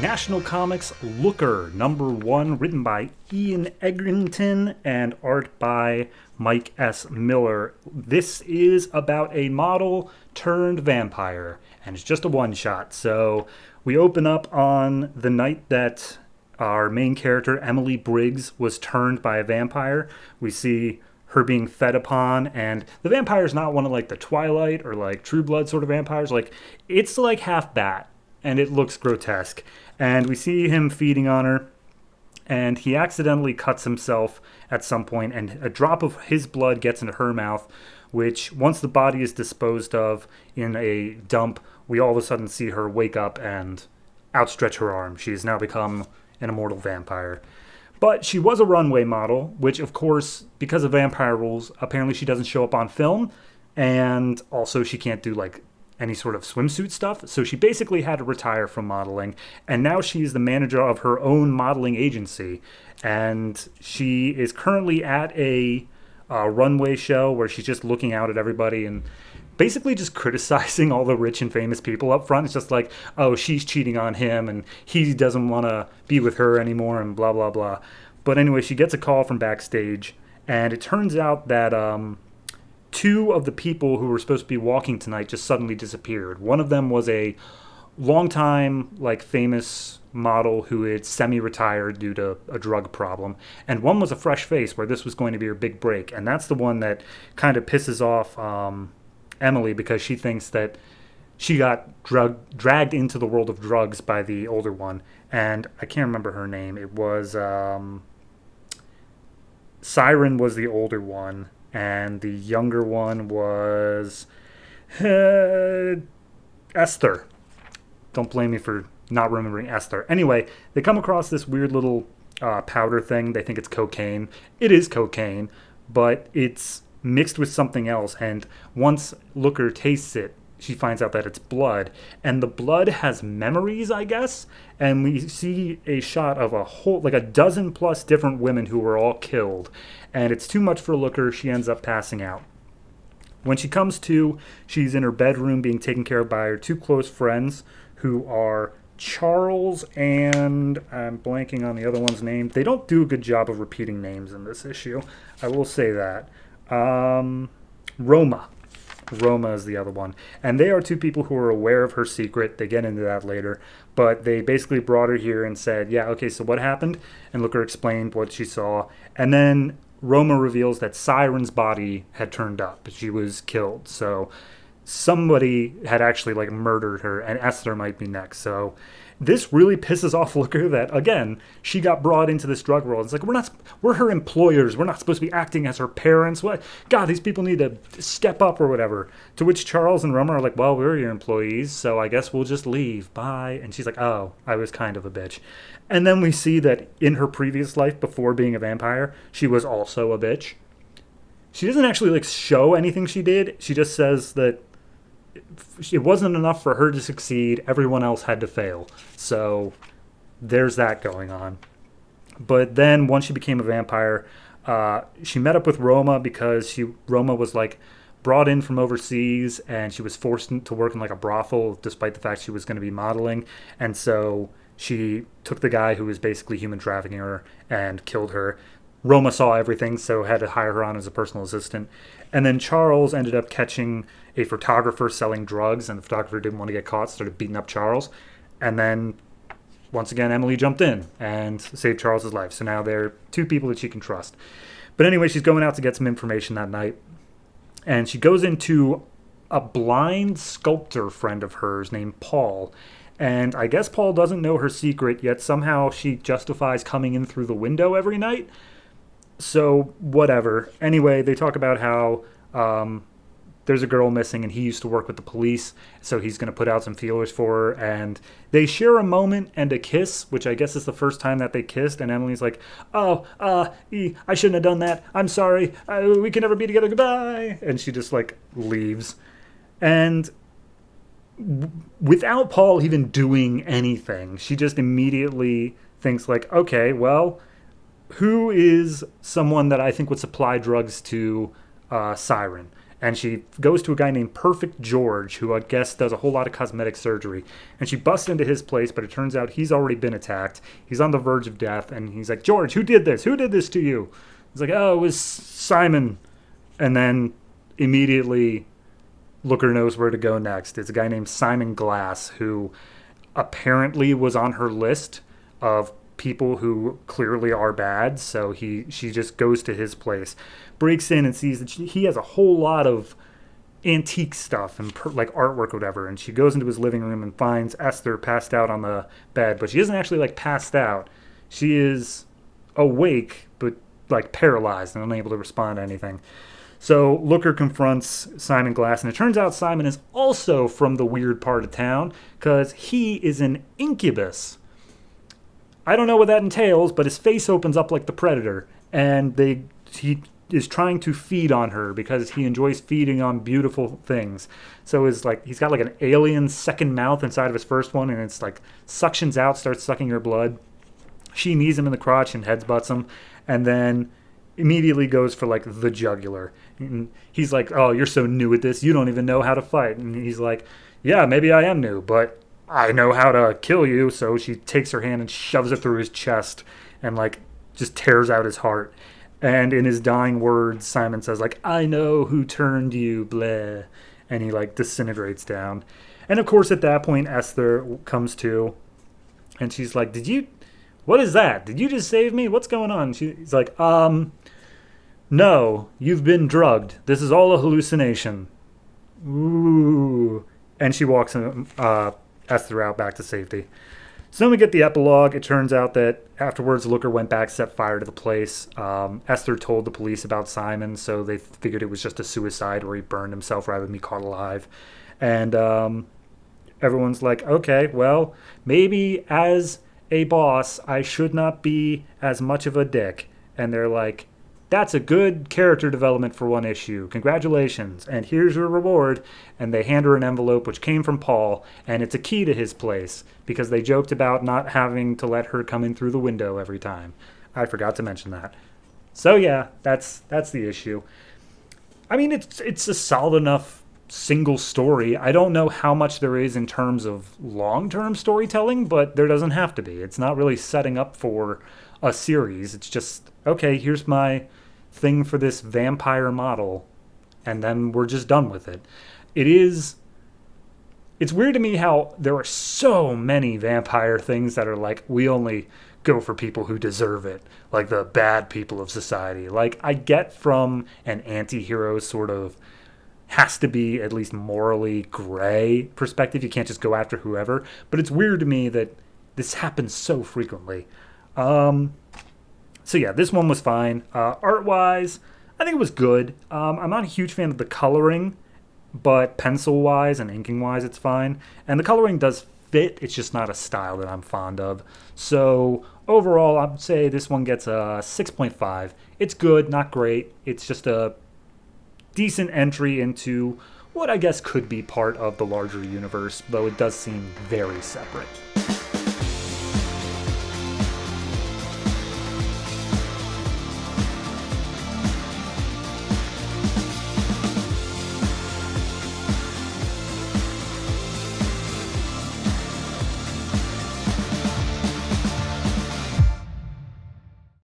National Comics Looker, #1, written by Ian Eglinton and art by Mike S. Miller. This is about a model turned vampire, and it's just a one-shot. So we open up on the night that our main character, Emily Briggs, was turned by a vampire. We see her being fed upon, and the vampire's not one of like the Twilight or like True Blood sort of vampires. Like, it's like half bat, and it looks grotesque. And we see him feeding on her, and he accidentally cuts himself at some point, and a drop of his blood gets into her mouth, which, once the body is disposed of in a dump, we all of a sudden see her wake up and outstretch her arm. She has now become an immortal vampire. But she was a runway model, which, of course, because of vampire rules, apparently she doesn't show up on film, and also she can't do, like, any sort of swimsuit stuff. So she basically had to retire from modeling, and now she's the manager of her own modeling agency. And she is currently at a runway show where she's just looking out at everybody and basically just criticizing all the rich and famous people up front. It's just like, oh, she's cheating on him and he doesn't want to be with her anymore and blah, blah, blah. But anyway, she gets a call from backstage, and it turns out that two of the people who were supposed to be walking tonight just suddenly disappeared. One of them was a longtime, like, famous model who had semi-retired due to a drug problem, and one was a fresh face where this was going to be her big break, and that's the one that kind of pisses off Emily, because she thinks that she got dragged into the world of drugs by the older one, and I can't remember her name. It was Siren was the older one, and the younger one was Esther. Don't blame me for not remembering Esther. Anyway, they come across this weird little powder thing. They think it's cocaine. It is cocaine, but it's mixed with something else, and once Looker tastes it, she finds out that it's blood, and the blood has memories, I guess, and we see a shot of a dozen plus different women who were all killed, and it's too much for Looker. She ends up passing out. When she comes to, she's in her bedroom being taken care of by her two close friends, who are Charles and I'm blanking on the other one's name. They don't do a good job of repeating names in this issue, I will say that. Roma is the other one, and they are two people who are aware of her secret. They get into that later, but they basically brought her here and said, yeah, okay, so what happened? And Looker explained what she saw, and then Roma reveals that Siren's body had turned up. She was killed, so somebody had actually, like, murdered her, and Esther might be next. So this really pisses off Looker that, again, she got brought into this drug world. It's like, we're her employers. We're not supposed to be acting as her parents. What? God, these people need to step up or whatever. To which Charles and Roma are like, well, we're your employees, so I guess we'll just leave. Bye. And she's like, oh, I was kind of a bitch. And then we see that in her previous life, before being a vampire, she was also a bitch. She doesn't actually, like, show anything she did. She just says that it wasn't enough for her to succeed. Everyone else had to fail. So there's that going on. But then once she became a vampire, she met up with Roma because Roma was, like, brought in from overseas, and she was forced to work in, like, a brothel despite the fact she was going to be modeling. And so she took the guy who was basically human trafficking her and killed her. Roma saw everything, so had to hire her on as a personal assistant. And then Charles ended up catching a photographer selling drugs, and the photographer didn't want to get caught, started beating up Charles. And then, once again, Emily jumped in and saved Charles' life. So now they're two people that she can trust. But anyway, she's going out to get some information that night, and she goes into a blind sculptor friend of hers named Paul. And I guess Paul doesn't know her secret, yet somehow she justifies coming in through the window every night. So, whatever. Anyway, they talk about how there's a girl missing, and he used to work with the police, so he's going to put out some feelers for her, and they share a moment and a kiss, which I guess is the first time that they kissed, and Emily's like, I shouldn't have done that. I'm sorry. We can never be together. Goodbye. And she just, like, leaves. And without Paul even doing anything, she just immediately thinks, like, okay, well, who is someone that I think would supply drugs to Siren? and she goes to a guy named Perfect George, who I guess does a whole lot of cosmetic surgery. And she busts into his place, but it turns out he's already been attacked. He's on the verge of death, and he's like, George, who did this? Who did this to you? He's like, oh, it was Simon. And then immediately Looker knows where to go next. It's a guy named Simon Glass, who apparently was on her list of people who clearly are bad. So she just goes to his place, breaks in, and sees that he has a whole lot of antique stuff and like artwork or whatever. And she goes into his living room and finds Esther passed out on the bed, but she isn't actually like passed out. She is awake, but like paralyzed and unable to respond to anything. So Looker confronts Simon Glass, and it turns out Simon is also from the weird part of town because he is an incubus. I don't know what that entails, but his face opens up like the Predator, and he is trying to feed on her because he enjoys feeding on beautiful things. So he's got like an alien second mouth inside of his first one, and it's like suctions out, starts sucking her blood. She knees him in the crotch and headbutts him, and then immediately goes for like the jugular. And he's like, oh, you're so new at this, you don't even know how to fight. And he's like, yeah, maybe I am new, but I know how to kill you. So she takes her hand and shoves it through his chest and like just tears out his heart. And in his dying words, Simon says like, I know who turned you, bleh. And he like disintegrates down. And of course at that point Esther comes to, and she's like, what is that? Did you just save me? What's going on? He's like, no, you've been drugged. This is all a hallucination. Ooh. And she walks Esther out back to safety. So then we get the epilogue. It turns out that afterwards, Looker went back, set fire to the place. Esther told the police about Simon, so they figured it was just a suicide where he burned himself rather than be caught alive. And everyone's like, okay, well, maybe as a boss, I should not be as much of a dick. And they're like, that's a good character development for one issue. Congratulations. And here's your reward. And they hand her an envelope, which came from Paul. And it's a key to his place because they joked about not having to let her come in through the window every time. I forgot to mention that. So yeah, that's the issue. I mean, it's a solid enough single story. I don't know how much there is in terms of long-term storytelling, but there doesn't have to be. It's not really setting up for a series. It's just, okay, here's my thing for this vampire model, and then we're just done with it. It's weird to me how there are so many vampire things that are like, we only go for people who deserve it, like the bad people of society. Like, I get from an anti-hero sort of has to be at least morally gray perspective. You can't just go after whoever, but it's weird to me that this happens so frequently. So yeah, this one was fine. Art-wise, I think it was good. I'm not a huge fan of the coloring, but pencil-wise and inking-wise, it's fine. And the coloring does fit. It's just not a style that I'm fond of. So overall, I'd say this one gets a 6.5. It's good, not great. It's just a decent entry into what I guess could be part of the larger universe, though it does seem very separate.